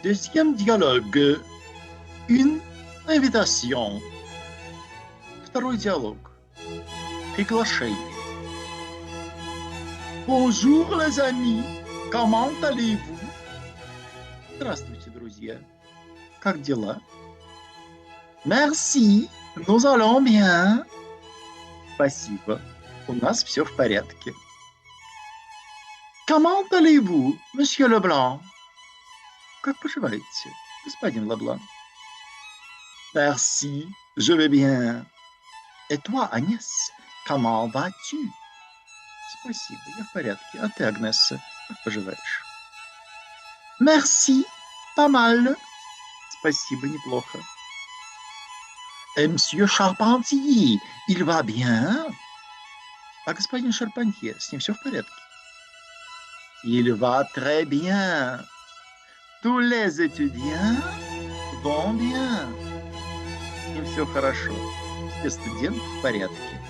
Deuxième dialogue. Une invitation. Второй диалог. Приглашение. Bonjour, les amis. Comment allez-vous? Здравствуйте, друзья. Как дела? Merci. Nous allons bien. Спасибо. У нас все в порядке. Comment allez-vous, monsieur Leblanc? Как поживаете, господин Леблан? Merci, je vais bien. Et toi, Agnès, comment vas-tu? Спасибо, я в порядке. А ты, Агнесса, как поживаешь? Merci, pas mal. Спасибо, неплохо. Et monsieur Charpentier, il va bien? А господин Шарпантье, с ним все в порядке? Il va très bien. Tous les étudiants vont bien. С ним все хорошо. Все студенты в порядке.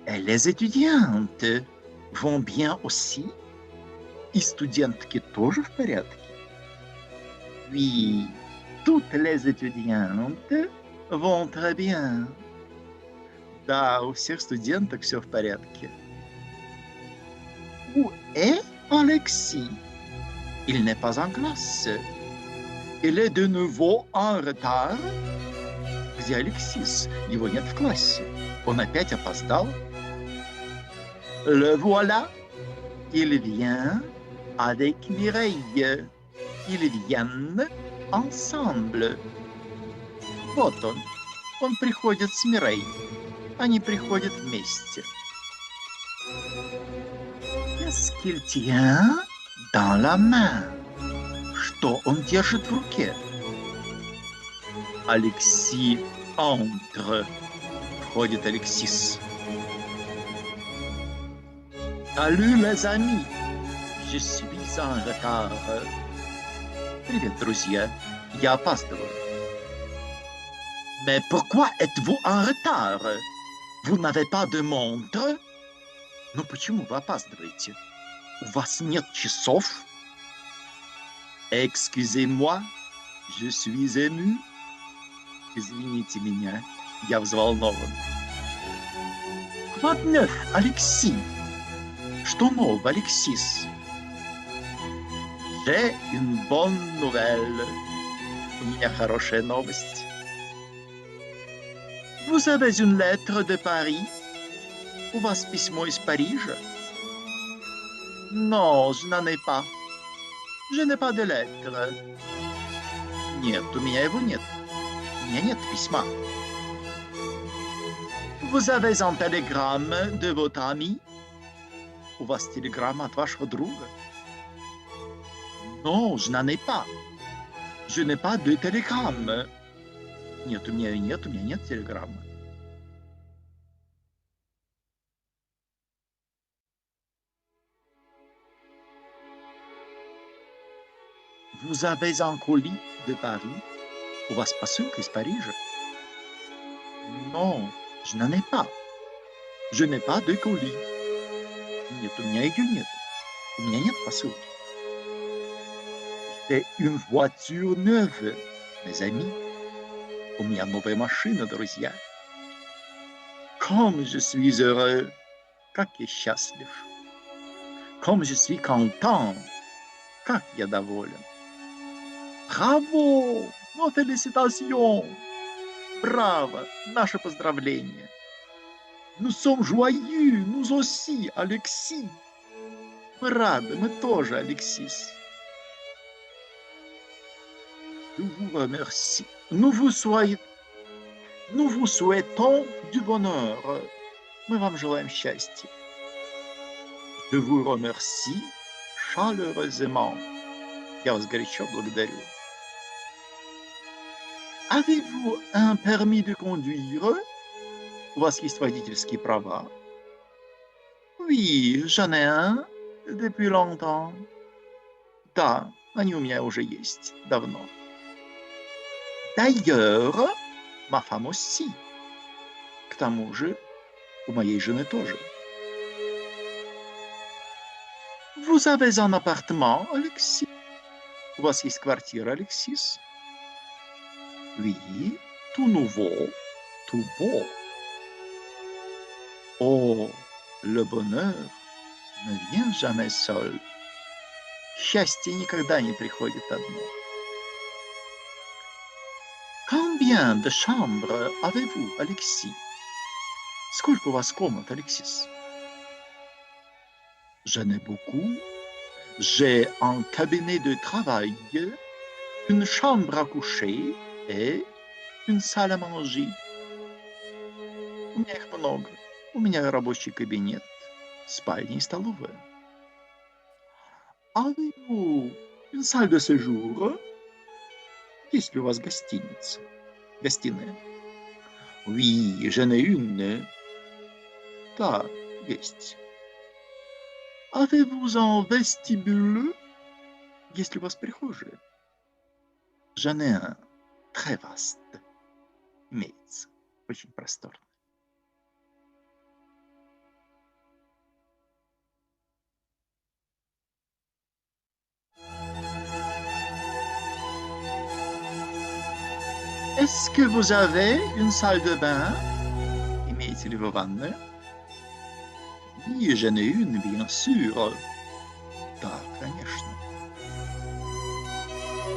Et les étudiantes vont bien aussi? И студентки тоже в порядке? Oui, toutes les étudiantes vont très bien. Да, у всех студенток все в порядке. Où est Alexis? Il n'est pas en classe. Il est de nouveau en retard. Где Алексис? Его нет в классе. Он опять опоздал. Le voilà. Il vient avec Mireille. Ils viennent ensemble. Вот он. Он приходит с Мирей. Они приходят вместе. Qu'est-ce qu'il tient dans la main? Что он держит в руке? Алексис entre. Входит Алексис. Salut les amis. Je suis en retard. Привет, друзья. Я опаздываю. Mais pourquoi êtes-vous en retard? Vous n'avez pas de montre? Ну почему вы опаздываете? У вас нет часов? Excusez-moi, je suis ému. Извините меня, я взволнован. Quoi de neuf, Alexis? Что нового, Алексис? J'ai une bonne nouvelle. У меня хорошая новость. Vous avez une lettre de Paris? У вас письмо из Парижа? Non, je n'en ai pas. Je n'ai pas de lettre. Нет, у меня его нет. У меня нет письма. Vous avez un télégramme de votre ami? У вас телеграмма от вашего друга? Non, je n'en ai pas. Je n'ai pas de télégramme. Нет, у меня нет телеграммы. Vous avez un colis de Paris? У вас посылка из Парижа? Non, je n'en ai pas. Je n'ai pas de colis. Нет, у меня ее нет. У меня нет посылки. J'ai une voiture neuve, mes amis. У меня новая машина, друзья. Comme je suis heureux. Как я счастлив. Comme je suis content. Как я доволен. Bravo! Nos félicitations! Браво! Наше поздравление! Nous sommes joyeux, nous aussi, Alexis! Мы рады, мы тоже, Алексис. Nous vous remercions. Nous vous souhaitons du bonheur. Мы вам желаем счастья. Je vous remercie chaleureusement. Я вас горячо благодарю. Avez-vous un permis de conduire? У вас есть водительские права? Oui, j'en ai un depuis longtemps. Да, они у меня уже есть давно. D'ailleurs, ma femme aussi. К тому же, у моей жены тоже. Vous avez un appartement, Alexis? У вас есть квартира, Алексис? Oui, tout nouveau, tout beau. Oh, le bonheur ne vient jamais seul. Счастье никогда не приходит одно. Combien de chambres avez-vous, Alexis? Сколько у вас комнат, Алексис? J'en ai beaucoup. J'ai un cabinet de travail, une chambre à coucher et une salle à manger. У меня их много. У меня рабочий кабинет, спальня и столовая. Avez-vous une salle de séjour? Есть ли у вас гостиница? Гостиная? Oui, j'en ai une. Да, есть. Avez-vous un vestibule? Есть ли у вас прихожая? J'en ai un. Très vaste. Имеется. Очень просторно. Est-ce que vous avez une salle de bain? Имеете ли вы ванную? Oui, j'en ai une, bien sûr. Да, конечно.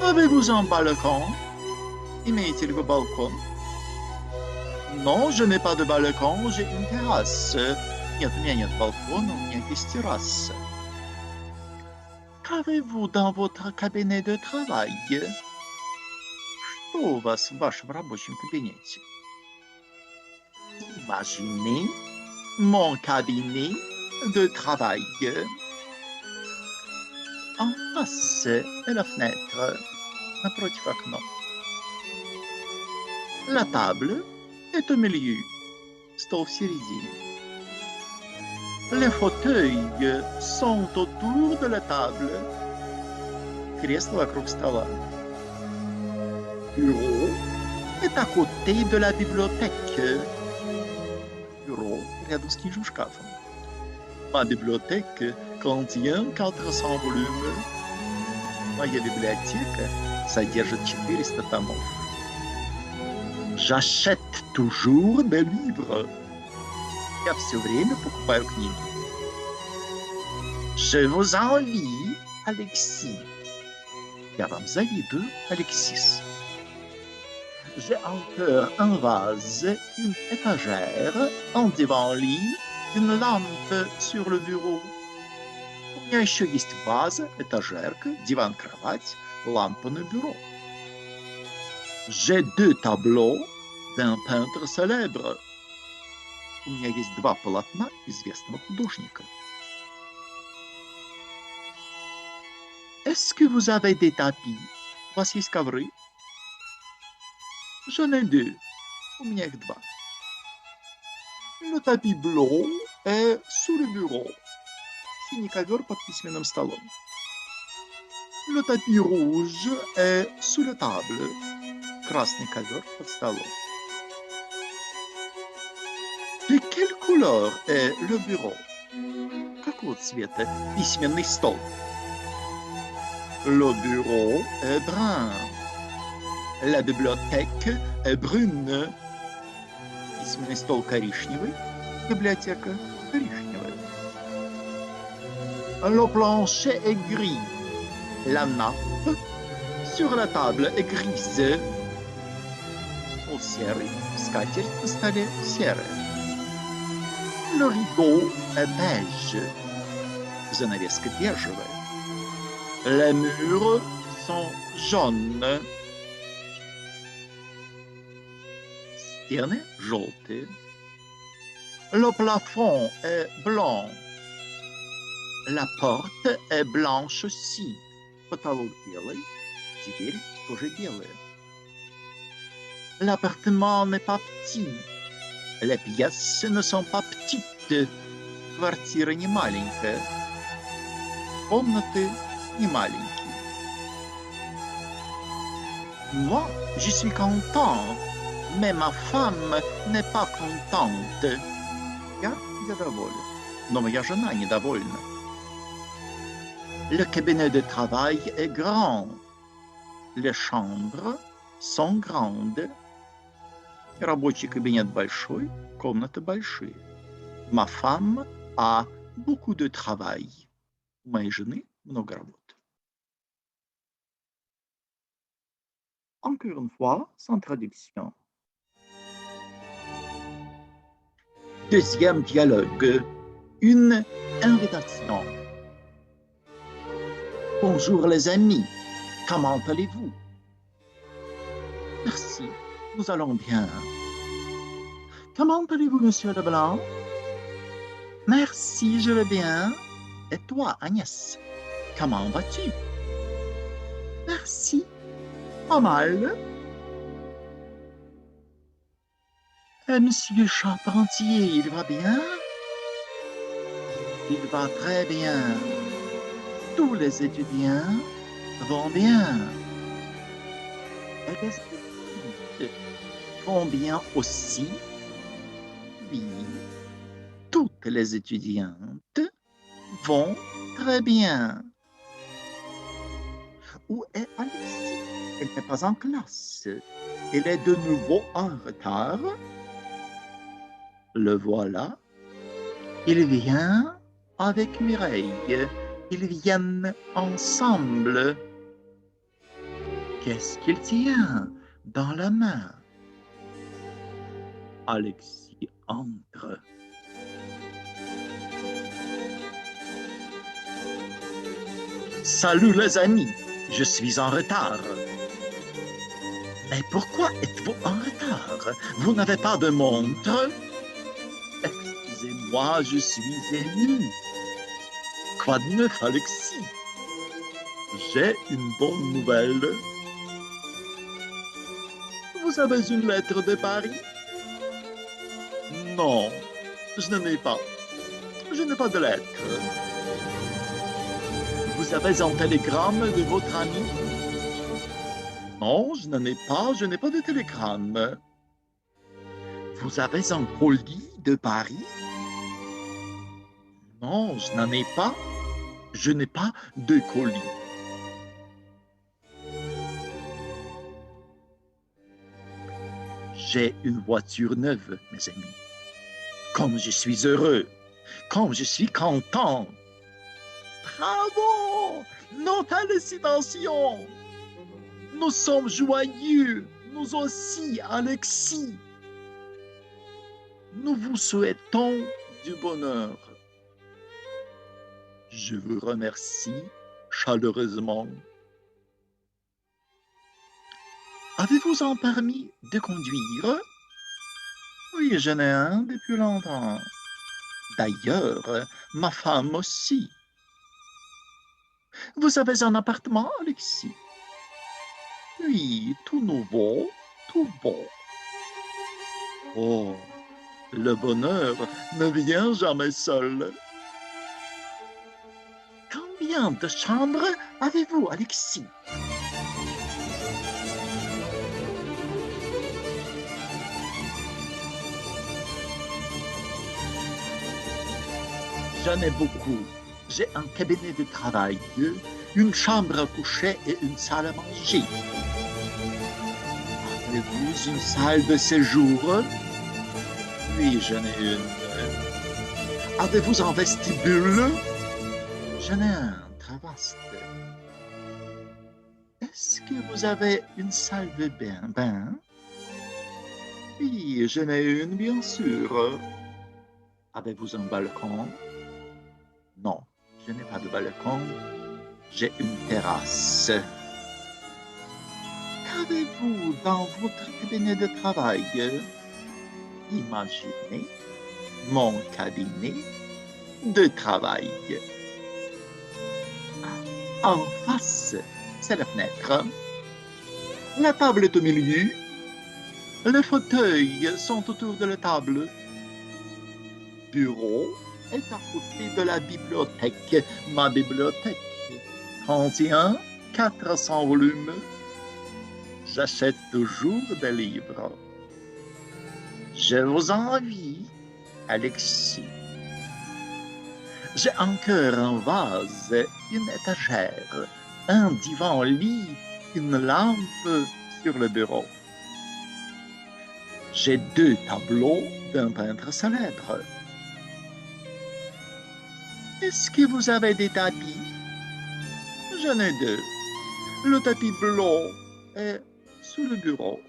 Avez-vous un balcon? Имеете ли вы балкон? Non, je n'ai pas de balcon, j'ai une terrasse. Нет, у меня нет балкона, у меня есть терраса. Qu'avez-vous dans votre cabinet de travail? Что у вас в вашем рабочем кабинете? Imaginez mon cabinet de travail. En face est la fenêtre, напротив окно. La table est au milieu, стол в середине. Les fauteuils sont autour de la table, кресла вокруг стола. Bureau est à côté de la bibliothèque. Бюро рядом с книжным шкафом. Ma bibliothèque contient 400 volumes. Моя библиотека содержит 400 томов. J'achète toujours des livres. Я все время покупаю книги. Je vous envie, Alexis. Я вам завидую, Алексис. J'ai encore un vase, une étagère, un divan-lit, une lampe sur le bureau. У меня еще есть ваза, этажерка, диван-кровать, лампа на бюро. J'ai 2 tableaux d'un peintre célèbre. У меня есть 2 полотна известного художника. Est-ce que vous avez des tapis? У вас есть ковры? J'en ai 2. У меня их 2. Le tapis blanc est sous le bureau. Синий ковер под письменным столом. Le tapis rouge est sous la table. Красный ковер под столом. De quelle couleur est le bureau? Какого цвета письменный стол? Le bureau est brun. La bibliothèque est brune. Письменный стол коричневый, библиотека коричневая. Le plancher est gris. La nappe sur la table est grise. Пол серый, скатерть на столе серая. Le rideau est beige. Занавеска бежевая. Les murs sont jaunes. Стены желтые. Le plafond est blanc. La porte est blanche aussi. Потолок белый, дверь тоже белая. L'appartement n'est pas petit. Les pièces ne sont pas petites. Квартира не маленькая. Комнаты не маленькие. Moi, je suis content, mais ma femme n'est pas contente. Я доволен, но моя жена недовольна. Le cabinet de travail est grand. Les chambres sont grandes. Рабочий кабинет большой, комнаты большие. Ma femme a beaucoup de travail. У моей жены много работы. Encore une fois, sans traduction. Deuxième dialogue. Une invitation. Bonjour les amis, comment allez-vous? Merci, nous allons bien. Comment allez-vous, monsieur Leblanc? Merci, je vais bien. Et toi, Agnès, comment vas-tu? Merci, pas mal. Et monsieur Charpentier, il va bien? Il va très bien. Tous les étudiants vont bien. Et les étudiantes vont bien aussi? Oui, toutes les étudiantes vont très bien. Où est Alexis? Elle n'est pas en classe. Elle est de nouveau en retard. Le voilà. Il vient avec Mireille. Ils viennent ensemble. Qu'est-ce qu'il tient dans la main? Alexis entre. Salut les amis, je suis en retard. Mais pourquoi êtes-vous en retard? Vous n'avez pas de montre? Excusez-moi, je suis ému. Quoi de neuf, Alexis? J'ai une bonne nouvelle. Vous avez une lettre de Paris? Non, je n'en ai pas. Je n'ai pas de lettre. Vous avez un télégramme de votre ami? Non, je n'en ai pas. Je n'ai pas de télégramme. Vous avez un colis de Paris? Non, je n'en ai pas. Je n'ai pas de colis. J'ai une voiture neuve, mes amis. Comme je suis heureux, comme je suis content. Bravo! Nos félicitations! Nous sommes joyeux, nous aussi, Alexis. Nous vous souhaitons du bonheur. Je vous remercie chaleureusement. Avez-vous un permis de conduire? Oui, j'en ai un depuis longtemps. D'ailleurs, ma femme aussi. Vous avez un appartement, Alexis? Oui, tout nouveau, tout beau. Oh, le bonheur ne vient jamais seul. Combien de chambres avez-vous, Alexis? J'en ai beaucoup. J'ai un cabinet de travail, une chambre à coucher et une salle à manger. Avez-vous une salle de séjour? Oui, j'en ai une. Avez-vous un vestibule? J'en ai un, très vaste. Est-ce que vous avez une salle de bain? Oui, j'en ai une, bien sûr. Avez-vous un balcon? Non, je n'ai pas de balcon. J'ai une terrasse. Qu'avez-vous dans votre cabinet de travail? Imaginez mon cabinet de travail. En face, c'est la fenêtre. La table est au milieu. Les fauteuils sont autour de la table. Bureau est à côté de la bibliothèque. Ma bibliothèque contient 400 volumes. J'achète toujours des livres. Je vous envie, Alexis. J'ai encore un vase, une étagère, un divan-lit une lampe sur le bureau. J'ai 2 tableaux d'un peintre célèbre. Est-ce que vous avez des tapis? J'en ai 2. Le tapis blanc est sous le bureau.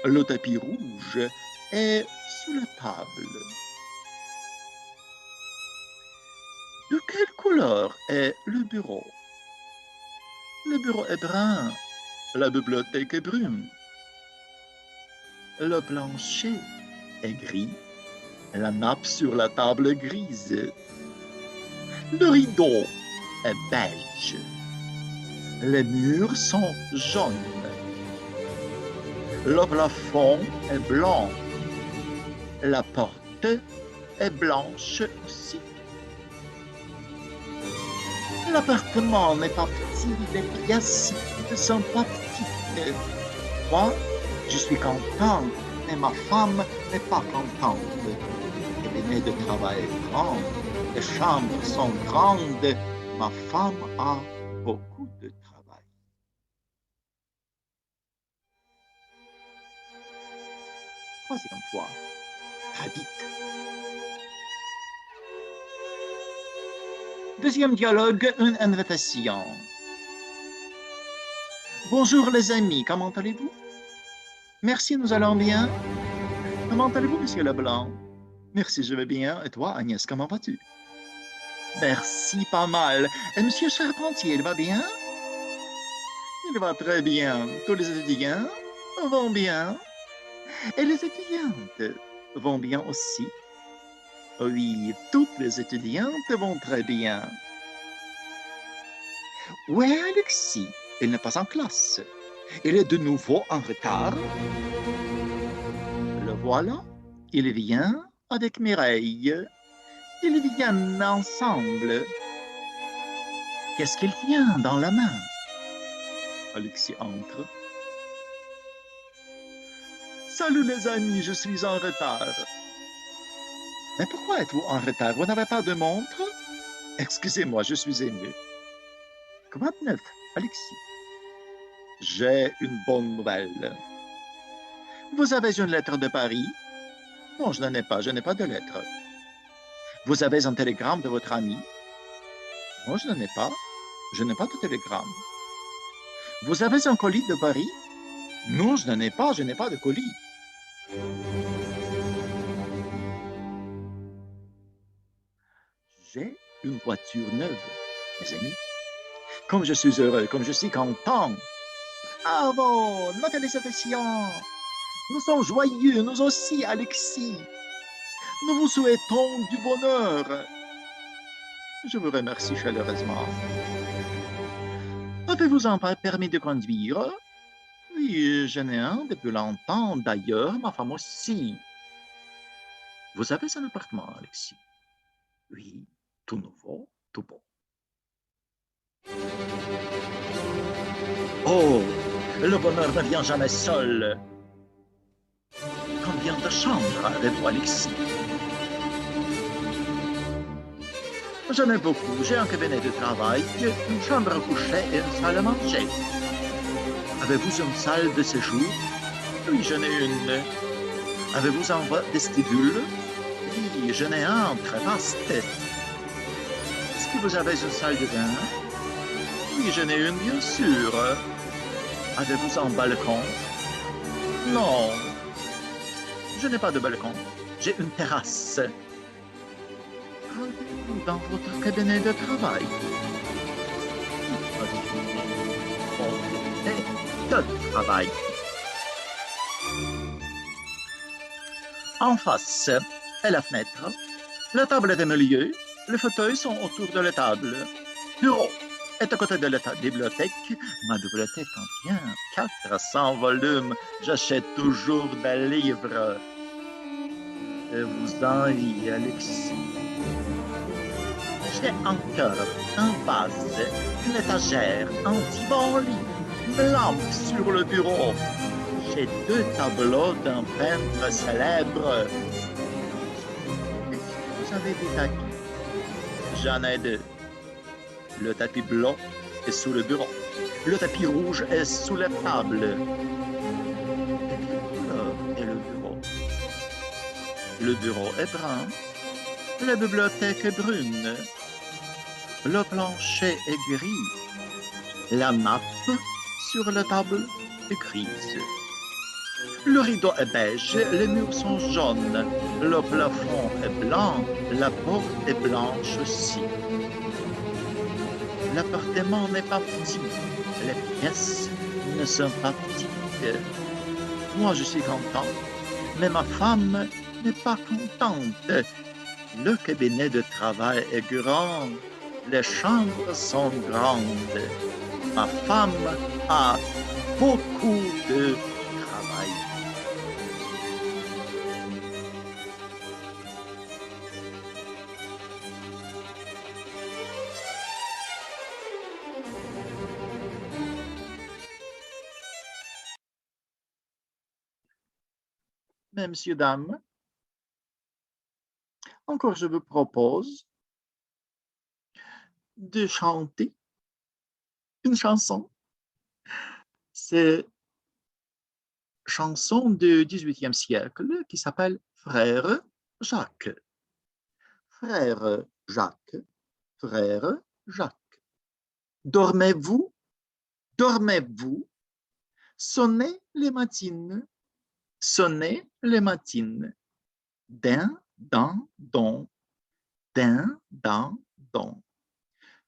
Le tapis rouge est sous la table. De quelle couleur est le bureau? Le bureau est brun. La bibliothèque est brune. Le plancher est gris. La nappe sur la table est grise. Le rideau est beige. Les murs sont jaunes. Le plafond est blanc. La porte est blanche aussi. L'appartement n'est pas petit, les pièces ne sont pas petites. Moi, je suis content, mais ma femme n'est pas contente. Le cabinet de travail est grand, les chambres sont grandes. Ma femme a beaucoup de travail. Troisième fois, très vite. Deuxième dialogue, une invitation. Bonjour les amis, comment allez-vous? Merci, nous allons bien. Comment allez-vous, monsieur Leblanc? Merci, je vais bien. Et toi, Agnès, comment vas-tu? Merci, pas mal. Et monsieur Charpentier, il va bien? Il va très bien. Tous les étudiants vont bien. Et les étudiantes vont bien aussi. Oui, toutes les étudiantes vont très bien. Où est Alexis? Il n'est pas en classe. Il est de nouveau en retard. Le voilà. Il vient avec Mireille. Ils viennent ensemble. Qu'est-ce qu'il tient dans la main? Alexis entre. Salut les amis, je suis en retard. Mais pourquoi êtes-vous en retard? Vous n'avez pas de montre? Excusez-moi, je suis ému. Quoi de neuf, Alexis? J'ai une bonne nouvelle. Vous avez une lettre de Paris? Non, je n'en ai pas, je n'ai pas de lettre. Vous avez un télégramme de votre ami? Non, je n'en ai pas. Je n'ai pas de télégramme. Vous avez un colis de Paris? Non, je n'en ai pas, je n'ai pas de colis. J'ai une voiture neuve, mes amis. Comme je suis heureux, comme je suis content. Bravo, nos félicitations. Nous sommes joyeux, nous aussi, Alexis. Nous vous souhaitons du bonheur. Je vous remercie chaleureusement. Avez-vous un permis de conduire? Oui, j'en ai un depuis longtemps. D'ailleurs, ma femme aussi. Vous avez un appartement, Alexis? Oui, tout nouveau, tout beau. Oh, le bonheur ne vient jamais seul. Combien de chambres avez-vous, Alexis? J'en ai beaucoup. J'ai un cabinet de travail, une chambre à coucher et une salle à manger. Avez-vous une salle de séjour? Oui, j'en ai une. Avez-vous un vestibule? Oui, j'en ai un très vaste. Est-ce que vous avez une salle de bain? Oui, j'en ai une, bien sûr. Avez-vous un balcon? Non. Je n'ai pas de balcon. J'ai une terrasse. Qu'avez-vous dans votre cabinet de travail? De travail. En face est la fenêtre. La table est au milieu. Les fauteuils sont autour de la table. Bureau est à côté de la bibliothèque. Ma bibliothèque contient 400 volumes. J'achète toujours des livres. Je vous envie, Alexis. J'ai encore un vase, une étagère, un divan lit, une lampe sur le bureau. J'ai 2 tableaux d'un peintre célèbre. Est-ce que vous avez des tapis? J'en ai 2. Le tapis blanc est sous le bureau. Le tapis rouge est sous la table. De quelle couleur est le bureau? Le bureau est brun. La bibliothèque est brune. Le plancher est gris. La nappe sur la table est grise. Le rideau est beige, les murs sont jaunes, le plafond est blanc, la porte est blanche aussi. L'appartement n'est pas petit, les pièces ne sont pas petites. Moi, je suis content, mais ma femme n'est pas contente. Le cabinet de travail est grand, les chambres sont grandes. Ma femme a beaucoup de travail. Mais, messieurs, dames, encore je vous propose de chanter une chanson. C'est une chanson du XVIIIe siècle qui s'appelle Frère Jacques. Frère Jacques, frère Jacques. Dormez-vous, dormez-vous, sonnez les matines, sonnez les matines. Din, dan, don, din, dan, don.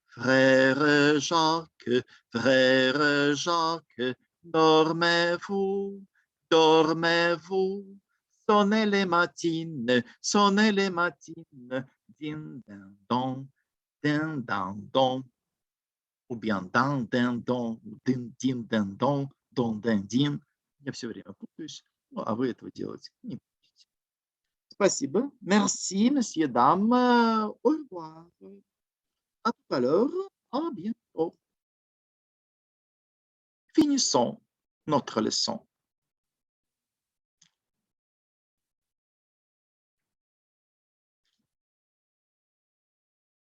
Frère Jacques, frère Jacques, dormez-vous, dormez-vous, sonnez les matines, sonnez les matines, din, din, don, din, dan, don, ou bien dan, din, don, din, din, din, don, din, din. Я все время путаюсь, ну, а вы этого делать не будете. Спасибо. Merci, messieurs, dames. Au revoir. À tout à l'heure. À bientôt. Finissons notre leçon.